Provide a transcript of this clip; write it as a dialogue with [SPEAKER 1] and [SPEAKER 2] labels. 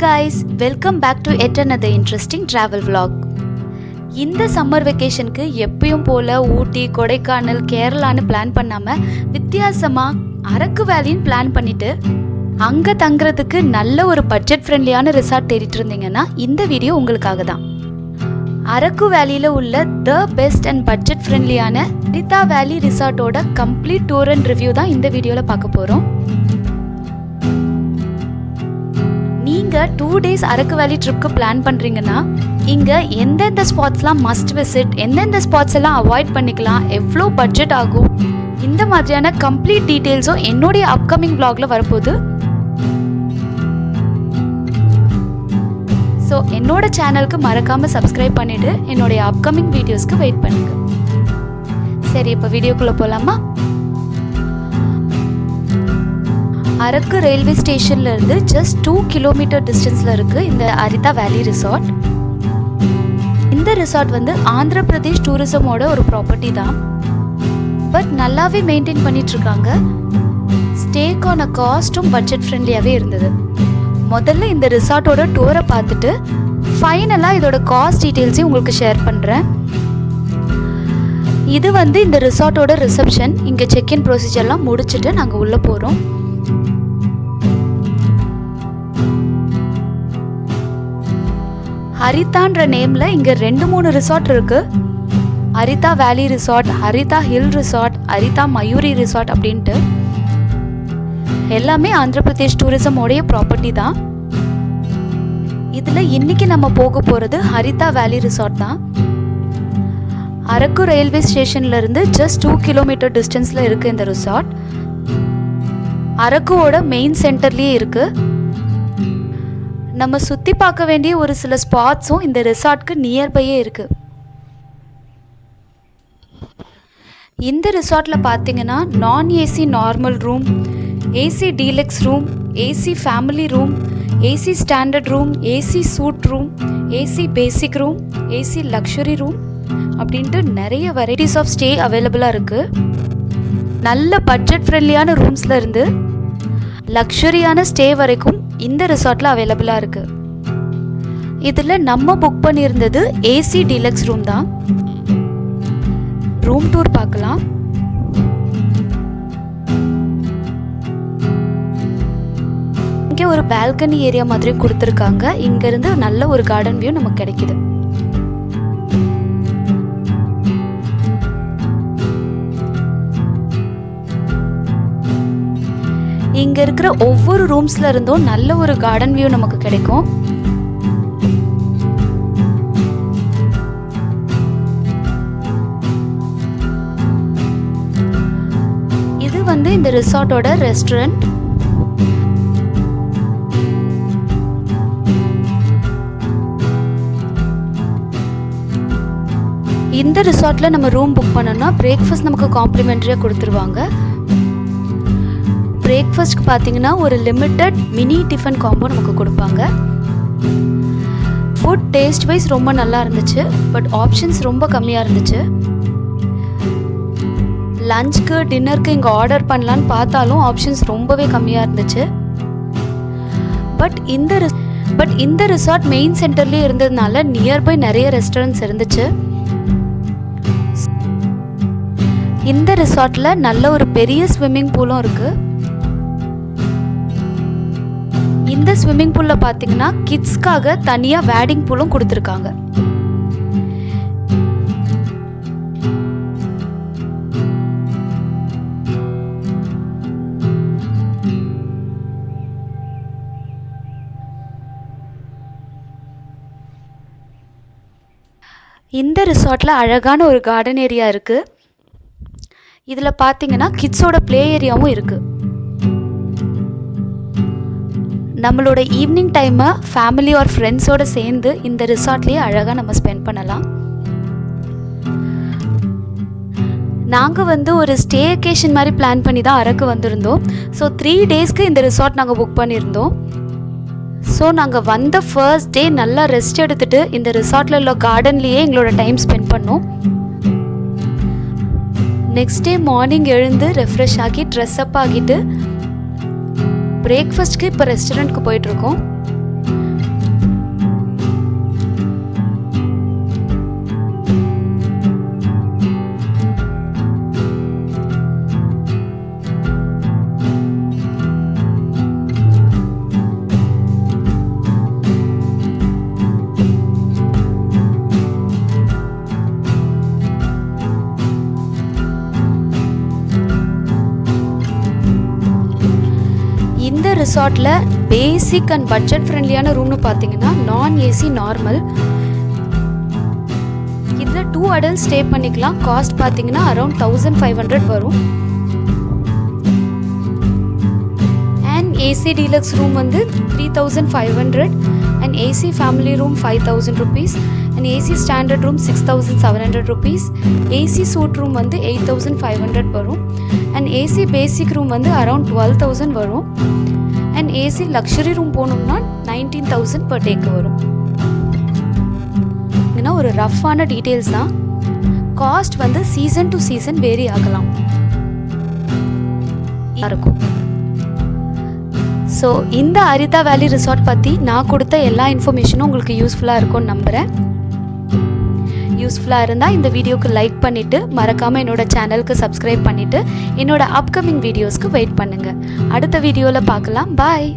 [SPEAKER 1] Hey guys, welcome back to yet another interesting travel vlog. இந்த summer வெக்கேஷனுக்கு எப்பயும் போல ஊட்டி, Kodaikanal, கேரளான்னு plan பண்ணாம வித்தியாசமா அரக்கு வேலின்னு பிளான் பண்ணிட்டு அங்க தங்குறதுக்கு நல்ல ஒரு பட்ஜெட் ஃப்ரெண்ட்லியான ரிசார்ட் தேடிட்டு இருந்தீங்கன்னா இந்த வீடியோ உங்களுக்காக தான். அரக்கு வேலியில உள்ள த பெஸ்ட் அண்ட் பட்ஜெட் ஃப்ரெண்ட்லியான ஹரிதா வேலி ரிசார்ட்டோட கம்ப்ளீட் டூர் அண்ட் ரிவ்யூ தான் இந்த வீடியோல பார்க்க போறோம். நீங்க 2 days அரக்கு வேலி ட்ரிப்க்கு பிளான் பண்றீங்கன்னா இங்க எந்தெந்த ஸ்பாட்ஸ்லாம் மஸ்ட் விசிட், எந்தெந்த ஸ்பாட்ஸ் எல்லாம் அவாய்ட் பண்ணிக்கலாம், எவ்வளோ பட்ஜெட் ஆகும், இந்த மாதிரியான கம்ப்ளீட் டீட்டெயில்ஸும் என்னுடைய அப்கமிங் vlogல வரப்போகுது. ஸோ என்னோட சேனலுக்கு மறக்காம சப்ஸ்கிரைப் பண்ணிட்டு என்னுடைய அப்கமிங் வீடியோஸ்க்கு வெயிட் பண்ணுங்க. சரி, இப்போ வீடியோக்குள்ள போலாமா? அரக்கு ரயில்வே ஸ்டேஷன்ல இருந்து ஜஸ்ட் 2 கிலோமீட்டர் டிஸ்டன்ஸ்ல இருக்கு இந்த ஹரிதா வேலி ரிசார்ட். இந்த ரிசார்ட் வந்து ஆந்திர பிரதேஷ் டூரிசமோட ஒரு ப்ராப்பர்ட்டி தான். பட் நல்லாவே மெயின்டைன் பண்ணிட்டு இருக்காங்க. ஸ்டேக்கான காஸ்ட்டும் பட்ஜெட் ஃப்ரெண்ட்லியாவே இருந்தது. முதல்ல இந்த ரிசார்ட்டோட டூரை பார்த்துட்டு ஃபைனலாக இதோட காஸ்ட் டீட்டெயில்ஸையும் உங்களுக்கு ஷேர் பண்ணுறேன். இது வந்து இந்த ரிசார்ட்டோட ரிசப்ஷன். இங்கே செக்இன் ப்ரொசீஜர்லாம் முடிச்சுட்டு நாங்கள் உள்ளே போகிறோம். ஹரிதான்ற நேம்ல இங்க 2-3 ரிசார்ட் இருக்கு. Haritha valley resort, Haritha hill resort, Haritha Mayuri resort அப்படின்ட்டு எல்லாமே ஆந்திர பிரதேஷ் டூரிசமோடைய ப்ராப்பர்ட்டி தான். இதுல இன்னைக்கு நம்ம போக போறது ஹரிதா வேலி ரிசார்ட் தான். அரக்கு ரயில்வே ஸ்டேஷன்ல இருந்து ஜஸ்ட் 2 கிலோமீட்டர் டிஸ்டன்ஸ்ல இருக்கு இந்த ரிசார்ட். அரக்குவோட மெயின் சென்டர்லயே இருக்கு. நம்ம சுற்றி பார்க்க வேண்டிய ஒரு சில ஸ்பாட்ஸும் இந்த ரிசார்ட்க்கு நியர்பையே இருக்கு. இந்த ரிசார்ட்டில் பார்த்தீங்கன்னா நான் AC normal room, AC deluxe room, AC family room, AC standard room, AC suite room, AC basic room, AC luxury room அப்படின்ட்டு நிறைய வெரைட்டிஸ் ஆஃப் ஸ்டே அவைலபிளாக இருக்குது. நல்ல பட்ஜெட் ஃப்ரெண்ட்லியான ரூம்ஸில் இருந்து லக்ஸரியான ஸ்டே வரைக்கும் இந்த ரிசார்ட்ல அவைலபிளா இருக்கு. இதுல நம்ம புக் பண்ணியிருந்தது ஏசி டீலக்ஸ் ரூம் தான். ரூம் டூர் பார்க்கலாம். இங்க ஒரு பால்கனி ஏரியா மாதிரி கொடுத்துருக்காங்க. இங்க இருந்து நல்ல ஒரு கார்டன் வியூ நமக்கு கிடைக்குது. இங்க இருக்கிற ஒவ்வொரு ரூம்ஸ்ல இருந்தும் நல்ல ஒரு கார்டன் வியூ நமக்கு கிடைக்கும். இது வந்து இந்த ரிசார்ட்டோட ரெஸ்டாரண்ட். இந்த ரிசார்ட்ல நம்ம ரூம் புக் பண்ணோம்னா பிரேக்ஃபாஸ்ட் நமக்கு காம்ப்ளிமெண்டரியா கொடுத்துருவாங்க. பிரேக்ஃபாஸ்ட்க்கு பார்த்தீங்கன்னா ஒரு லிமிட்டட் மினி டிஃபன் காம்போ நமக்கு கொடுப்பாங்க. ஃபுட் டேஸ்ட் வைஸ் ரொம்ப நல்லா இருந்துச்சு. பட் ஆப்ஷன்ஸ் ரொம்ப கம்மியாக இருந்துச்சு. லஞ்சுக்கு டின்னருக்கு இங்கே ஆர்டர் பண்ணலான்னு பார்த்தாலும் ஆப்ஷன்ஸ் ரொம்பவே கம்மியாக இருந்துச்சு. பட் இந்த ரிசார்ட் மெயின் சென்டர்லேயே இருந்ததுனால நியர்பை நிறைய ரெஸ்டாரண்ட்ஸ் இருந்துச்சு. இந்த ரிசார்ட்டில் நல்ல ஒரு பெரிய ஸ்விம்மிங் பூலும் இருக்குது. இந்த ஸ்விம்மிங் பூல்ல பார்த்தீங்கன்னா கிட்ஸ்க்காக தனியாக வேடிங் பூலும் கொடுத்துருக்காங்க. இந்த ரிசார்ட்ல அழகான ஒரு கார்டன் ஏரியா இருக்கு. இதில் பார்த்தீங்கன்னா கிட்ஸோட ப்ளே ஏரியாவும் இருக்கு. நம்மளோட ஈவினிங் டைமை ஃபேமிலி ஆர் ஃப்ரெண்ட்ஸோடு சேர்ந்து இந்த ரிசார்ட்லேயே அழகாக நம்ம ஸ்பெண்ட் பண்ணலாம். நாங்கள் வந்து ஒரு ஸ்டே வெக்கேஷன் மாதிரி பிளான் பண்ணி தான் அரக்கு வந்திருந்தோம். ஸோ 3 daysக்கு இந்த ரிசார்ட் நாங்கள் புக் பண்ணியிருந்தோம். ஸோ நாங்கள் வந்த ஃபர்ஸ்ட் டே நல்லா ரெஸ்ட் எடுத்துகிட்டு இந்த ரிசார்ட்டில் உள்ள கார்டன்லேயே எங்களோட டைம் ஸ்பெண்ட் பண்ணோம். நெக்ஸ்ட் டே மார்னிங் எழுந்து ரெஃப்ரெஷ் ஆகி ட்ரெஸ்அப் ஆகிட்டு பிரேக்ஃபாஸ்ட்க்கு இப்போ ரெஸ்டாரண்ட்க்கு போயிட்டுருக்கோம். இந்த ரிசார்ட்டில் பேசிக் அண்ட் பட்ஜெட் ஃப்ரெண்ட்லியான ரூம்னு பார்த்தீங்கன்னா நான் ஏசி நார்மல். இதில் 2 adults ஸ்டே பண்ணிக்கலாம். காஸ்ட் பார்த்தீங்கன்னா அரௌண்ட் 1500 வரும். அண்ட் ஏசி டீலக்ஸ் ரூம் வந்து 3500 and AC family room 5000 rupees and AC standard room 6700 rupees. AC suite room வந்து 8500 வரும். அண்ட் ஏசி பேசிக் ரூம் வந்து அரௌண்ட் 12000 வரும். அண்ட் ஏசி லக்ஸரி ரூம் போனோம்னா 19000 per டேக்கு வரும். ஒரு ரஃப்பான டீட்டெயில்ஸ் தான். காஸ்ட் வந்து சீசன் டு சீசன் வேரி ஆகலாம் இருக்கும். ஸோ இந்த ஹரிதா வேலி ரிசார்ட் பற்றி நான் கொடுத்த எல்லா இன்ஃபர்மேஷனும் உங்களுக்கு யூஸ்ஃபுல்லாக இருக்கும்னு நம்புகிறேன். யூஸ்ஃபுல்லாக இருந்தால் இந்த வீடியோக்கு லைக் பண்ணிவிட்டு மறக்காமல் என்னோடய சேனலுக்கு சப்ஸ்கிரைப் பண்ணிவிட்டு என்னோடய அப்கமிங் வீடியோஸ்க்கு வெயிட் பண்ணுங்கள். அடுத்த வீடியோவில் பார்க்கலாம். பாய்.